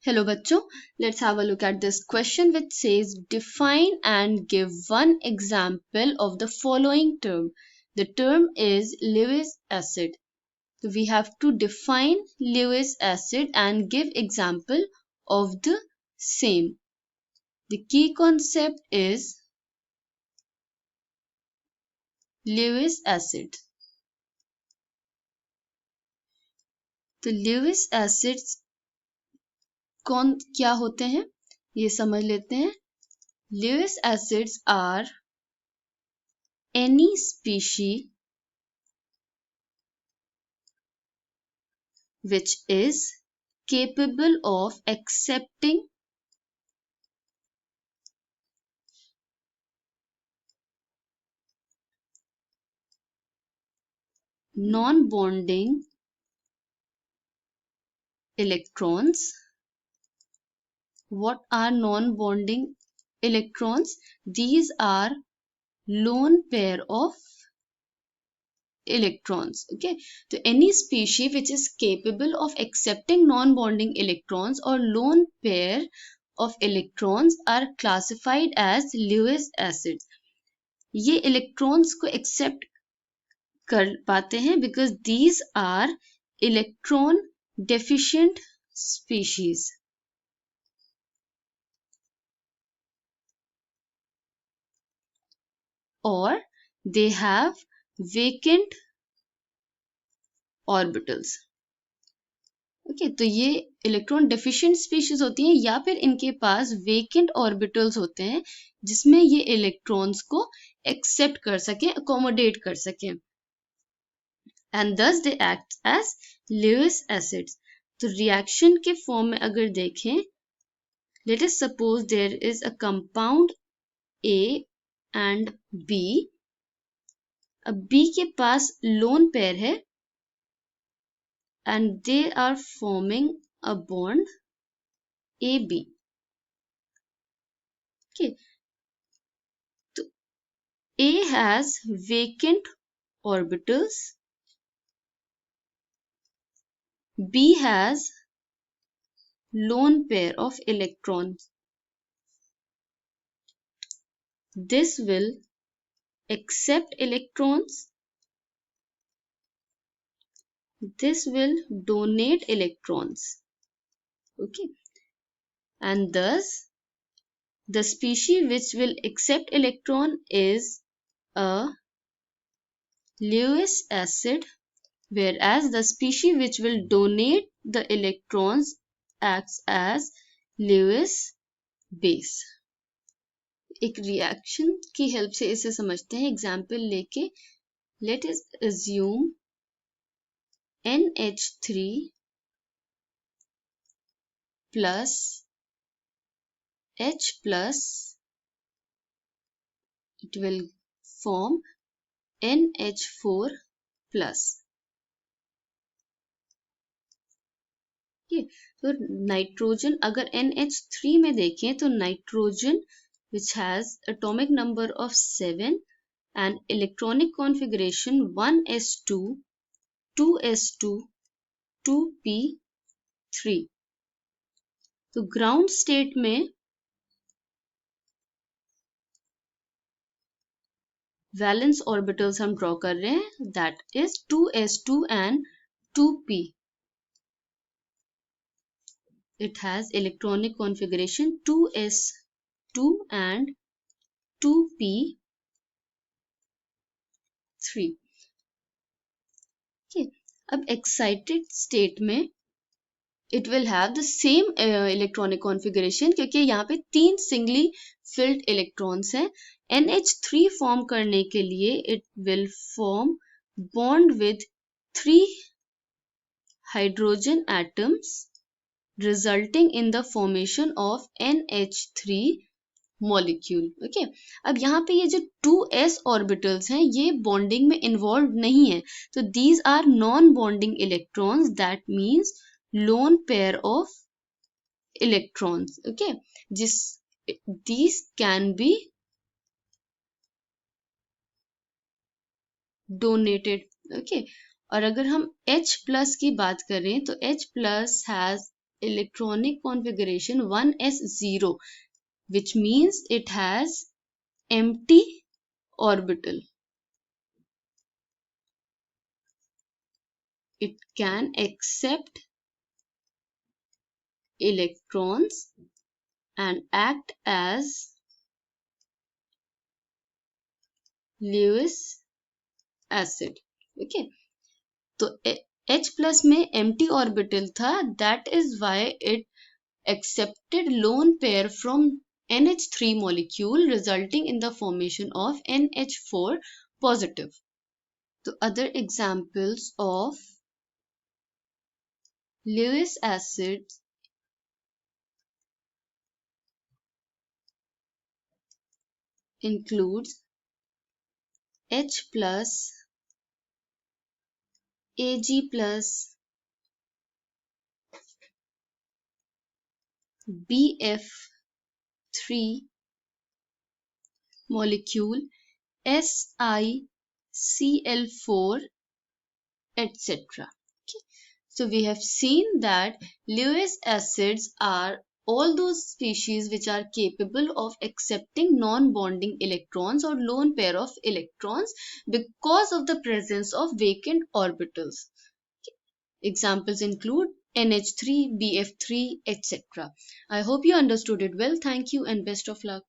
Hello bachcho, let's have a look at this question which says define and give one example of the following term. The term is Lewis acid. So we have to define Lewis acid and give example of the same. The key concept is Lewis acid. तो Lewis acids कौन क्या होते हैं ये समझ लेते हैं. Lewis acids are any species which is capable of accepting non-bonding electrons. What are non-bonding electrons? These are lone pair of electrons. Okay, so any species which is capable of accepting non-bonding electrons or lone pair of electrons are classified as Lewis acids. ये electrons को accept कर पाते हैं because these are electron deficient species. Or they have vacant orbitals. Okay तो ये electron deficient species होती हैं या फिर इनके पास वेकेंट ऑर्बिटल्स होते हैं जिसमें ये इलेक्ट्रॉन्स को एक्सेप्ट कर सकें, अकोमोडेट कर सकें. And thus they act as Lewis acids. तो रिएक्शन के फॉर्म में अगर देखें, let us suppose there is a compound A and B. अब B के पास लोन पेयर है and they are forming a bond AB. Okay, so A has vacant orbitals, B has lone pair of electrons. This will accept electrons, this will donate electrons. Okay, and thus the species which will accept electron is a Lewis acid, whereas the species which will donate the electrons acts as Lewis base. एक reaction की help से इसे समझते हैं example लेके. Let us assume NH3 plus H plus, it will form NH4 plus. तो nitrogen अगर NH3 में देखें तो nitrogen which has atomic number of 7 and electronic configuration 1s2 2s2 2p3. तो ग्राउंड स्टेट में वैलेंस ऑर्बिटल्स हम draw कर रहे हैं, that is 2s2 and 2p. It has electronic configuration 2s2 and 2p3. Okay, अब excited state में it will have the same electronic configuration क्योंकि यहाँ पे 3 singly filled electrons हैं. NH3 form करने के लिए it will form bond with 3 hydrogen atoms resulting in the formation of NH3 molecule. Okay, अब यहाँ पे ये जो 2s orbitals हैं ये bonding में involved नहीं है. तो these are non-bonding electrons, that means lone pair of electrons. Okay, these can be donated. Okay, और अगर हम H plus की बात करें तो H plus has electronic configuration 1s0, which means it has empty orbital. It can accept electrons and act as Lewis acid. Okay, तो H plus में empty orbital था, that is why it accepted lone pair from NH3 molecule, resulting in the formation of NH4 positive. So other examples of Lewis acids includes H plus, Ag plus, Bf3 molecule, SiCl4, etc. Okay. So we have seen that Lewis acids are all those species which are capable of accepting non-bonding electrons or lone pair of electrons because of the presence of vacant orbitals. Examples include NH3, BF3, etc. I hope you understood it well. Thank you and best of luck.